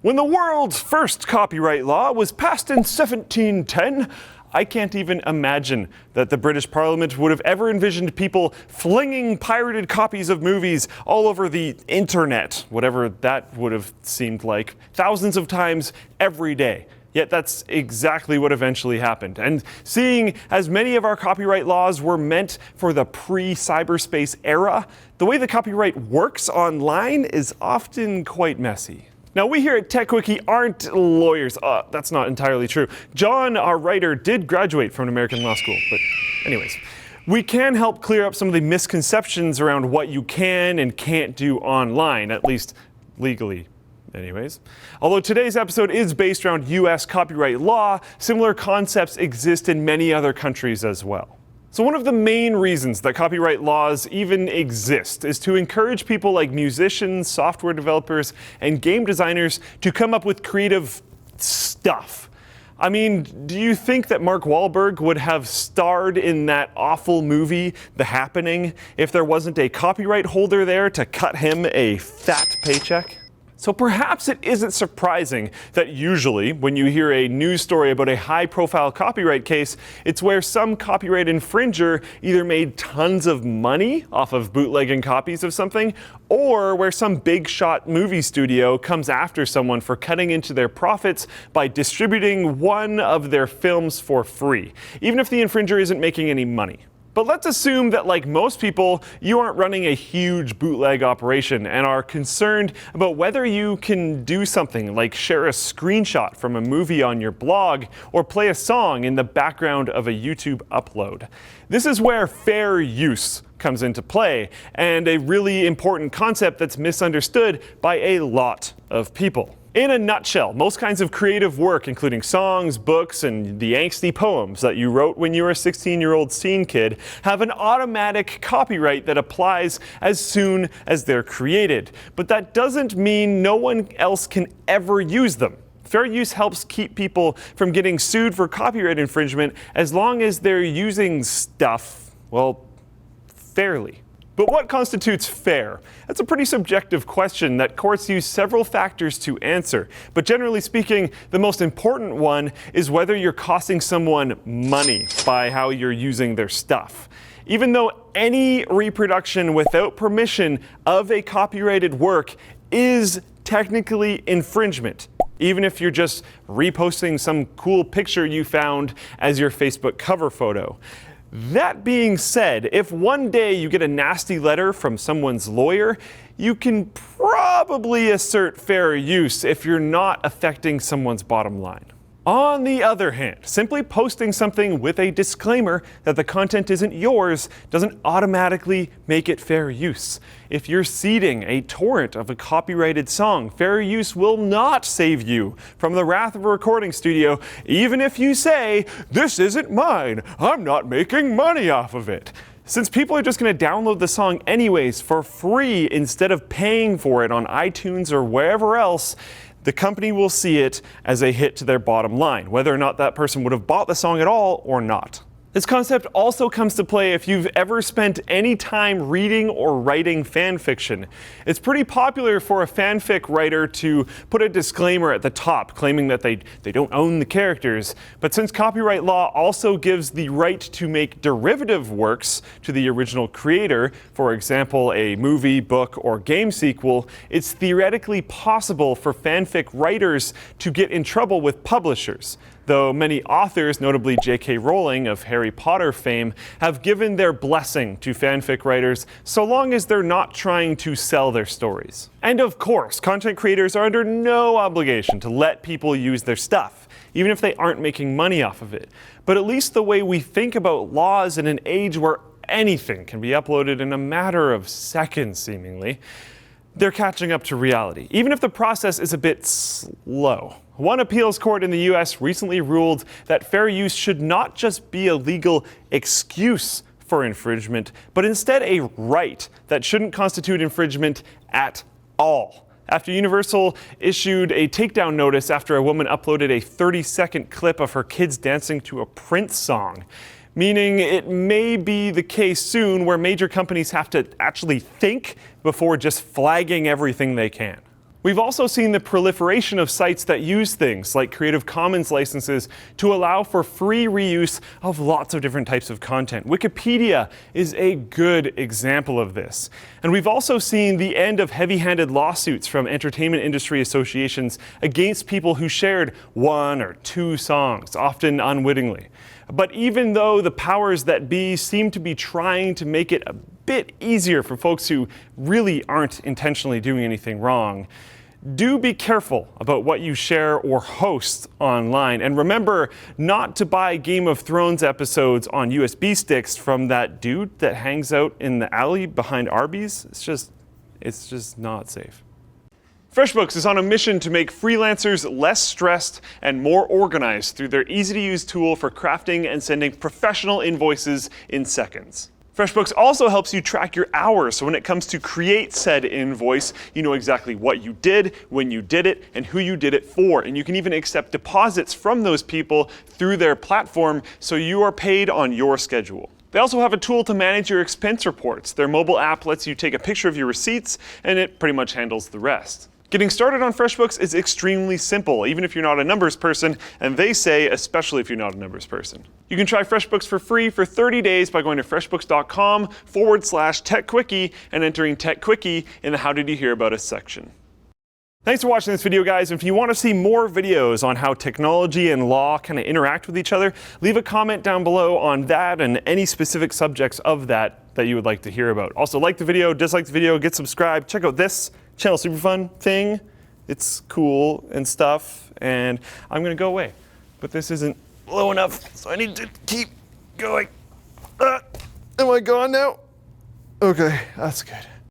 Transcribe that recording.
When the world's first copyright law was passed in 1710, I can't even imagine that the British Parliament would have ever envisioned people flinging pirated copies of movies all over the internet, whatever that would have seemed like, thousands of times every day. Yet that's exactly what eventually happened. And seeing as many of our copyright laws were meant for the pre-cyberspace era, the way the copyright works online is often quite messy. Now, we here at TechWiki aren't lawyers. That's not entirely true. John, our writer, did graduate from an American law school. But anyways, we can help clear up some of the misconceptions around what you can and can't do online, at least legally. Anyways, although today's episode is based around US copyright law, similar concepts exist in many other countries as well. So one of the main reasons that copyright laws even exist is to encourage people like musicians, software developers, and game designers to come up with creative stuff. I mean, do you think that Mark Wahlberg would have starred in that awful movie, The Happening, if there wasn't a copyright holder there to cut him a fat paycheck? So perhaps it isn't surprising that usually when you hear a news story about a high-profile copyright case, it's where some copyright infringer either made tons of money off of bootlegging copies of something, or where some big-shot movie studio comes after someone for cutting into their profits by distributing one of their films for free, even if the infringer isn't making any money. But let's assume that, like most people, you aren't running a huge bootleg operation and are concerned about whether you can do something like share a screenshot from a movie on your blog or play a song in the background of a YouTube upload. This is where fair use comes into play, and a really important concept that's misunderstood by a lot of people. In a nutshell, most kinds of creative work, including songs, books, and the angsty poems that you wrote when you were a 16-year-old scene kid, have an automatic copyright that applies as soon as they're created. But that doesn't mean no one else can ever use them. Fair use helps keep people from getting sued for copyright infringement as long as they're using stuff, well, fairly. But what constitutes fair? That's a pretty subjective question that courts use several factors to answer. But generally speaking, the most important one is whether you're costing someone money by how you're using their stuff. Even though any reproduction without permission of a copyrighted work is technically infringement, even if you're just reposting some cool picture you found as your Facebook cover photo. That being said, if one day you get a nasty letter from someone's lawyer, you can probably assert fair use if you're not affecting someone's bottom line. On the other hand, simply posting something with a disclaimer that the content isn't yours doesn't automatically make it fair use. If you're seeding a torrent of a copyrighted song, fair use will not save you from the wrath of a recording studio, even if you say, "This isn't mine, I'm not making money off of it." Since people are just going to download the song anyways for free instead of paying for it on iTunes or wherever else, the company will see it as a hit to their bottom line, whether or not that person would have bought the song at all or not. This concept also comes to play if you've ever spent any time reading or writing fan fiction. It's pretty popular for a fanfic writer to put a disclaimer at the top claiming that they don't own the characters. But since copyright law also gives the right to make derivative works to the original creator, for example, a movie, book, or game sequel, it's theoretically possible for fanfic writers to get in trouble with publishers. Though many authors, notably J.K. Rowling of Harry Potter fame, have given their blessing to fanfic writers so long as they're not trying to sell their stories. And of course, content creators are under no obligation to let people use their stuff, even if they aren't making money off of it. But at least the way we think about laws in an age where anything can be uploaded in a matter of seconds, seemingly, they're catching up to reality, even if the process is a bit slow. One appeals court in the US recently ruled that fair use should not just be a legal excuse for infringement, but instead a right that shouldn't constitute infringement at all. After Universal issued a takedown notice after a woman uploaded a 30-second clip of her kids dancing to a Prince song, meaning it may be the case soon where major companies have to actually think before just flagging everything they can. We've also seen the proliferation of sites that use things like Creative Commons licenses to allow for free reuse of lots of different types of content. Wikipedia is a good example of this. And we've also seen the end of heavy-handed lawsuits from entertainment industry associations against people who shared 1 or 2 songs, often unwittingly. But even though the powers that be seem to be trying to make it a bit easier for folks who really aren't intentionally doing anything wrong, do be careful about what you share or host online. And remember not to buy Game of Thrones episodes on USB sticks from that dude that hangs out in the alley behind Arby's. It's just not safe. FreshBooks is on a mission to make freelancers less stressed and more organized through their easy-to-use tool for crafting and sending professional invoices in seconds. FreshBooks also helps you track your hours, so when it comes to create said invoice, you know exactly what you did, when you did it, and who you did it for. And you can even accept deposits from those people through their platform, so you are paid on your schedule. They also have a tool to manage your expense reports. Their mobile app lets you take a picture of your receipts, and it pretty much handles the rest. Getting started on FreshBooks is extremely simple, even if you're not a numbers person, and they say especially if you're not a numbers person. You can try FreshBooks for free for 30 days by going to freshbooks.com/TechQuickie and entering TechQuickie in the How Did You Hear About Us section. Thanks for watching this video, guys. If you want to see more videos on how technology and law kind of interact with each other, leave a comment down below on that and any specific subjects of that you would like to hear about. Also, like the video, dislike the video, get subscribed, check out this channel super fun thing. It's cool and stuff, and I'm gonna go away, but this isn't low enough, so I need to keep going. Am I gone now? Okay, that's good.